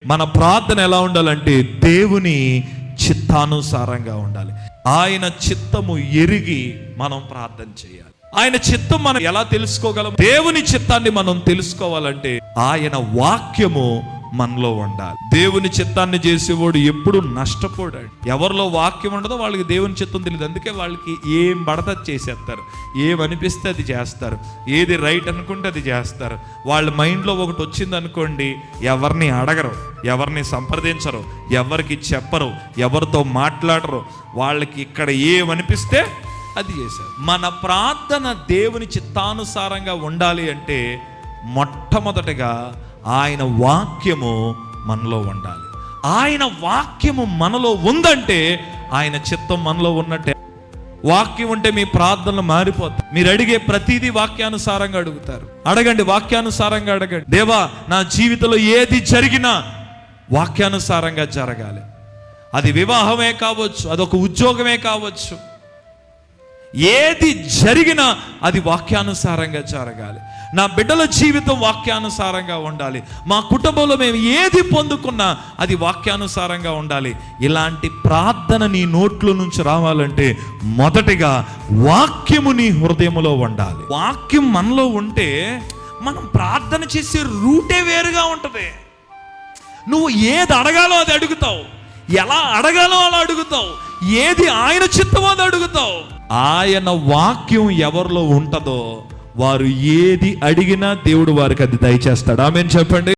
మన ప్రార్థన ఎలా ఉండాలంటే దేవుని చిత్తానుసారంగా ఉండాలి. ఆయన చిత్తము ఎరిగి మనం ప్రార్థన చేయాలి. ఆయన చిత్తం మనం ఎలా తెలుసుకోగలం? దేవుని చిత్తాన్ని మనం తెలుసుకోవాలంటే ఆయన వాక్యము మనలో ఉండాలి. దేవుని చిత్తాన్ని చేసేవాడు ఎప్పుడు నష్టపోడాడు. ఎవరిలో వాక్యం ఉండదో వాళ్ళకి దేవుని చిత్తం తెలియదు. అందుకే వాళ్ళకి ఏం పడతా చేసేస్తారు, ఏమనిపిస్తే అది చేస్తారు, ఏది రైట్ అనుకుంటే అది చేస్తారు. వాళ్ళ మైండ్లో ఒకటి వచ్చింది అనుకోండి, ఎవరిని అడగరు, ఎవరిని సంప్రదించరు, ఎవరికి చెప్పరు, ఎవరితో మాట్లాడరు. వాళ్ళకి ఇక్కడ ఏమనిపిస్తే అది చేశారు. మన ప్రార్థన దేవుని చిత్తానుసారంగా ఉండాలి అంటే మొట్టమొదటిగా ఆయన వాక్యము మనలో ఉండాలి. ఆయన వాక్యము మనలో ఉందంటే ఆయన చిత్తం మనలో ఉన్నట్టే. వాక్యం ఉంటే మీ ప్రార్థనలు మారిపోతాయి. మీరు అడిగే ప్రతిదీ వాక్యానుసారంగా అడుగుతారు. అడగండి, వాక్యానుసారంగా అడగండి. దేవా, నా జీవితంలో ఏది జరిగినా వాక్యానుసారంగా జరగాలి. అది వివాహమే కావచ్చు, అదొక ఉద్యోగమే కావచ్చు, ఏది జరిగినా అది వాక్యానుసారంగా జరగాలి. నా బిడ్డల జీవితం వాక్యానుసారంగా ఉండాలి. మా కుటుంబంలో మేము ఏది పొందుకున్నా అది వాక్యానుసారంగా ఉండాలి. ఇలాంటి ప్రార్థన నీ నోట్లో నుంచి రావాలంటే మొదటిగా వాక్యము నీ హృదయంలో ఉండాలి. వాక్యం మనలో ఉంటే మనం ప్రార్థన చేసే రూటే వేరుగా ఉంటుంది. నువ్వు ఏది అడగాలో అది అడుగుతావు, ఎలా అడగాలో అలా అడుగుతావు, ఏది ఆయన చిత్తమో అది అడుగుతావు. ఆయన వాక్యం ఎవరిలో ఉంటుందో వారు ఏది అడిగినా దేవుడు వారికి అది దయచేస్తాడు. ఆమేన్ చెప్పండి.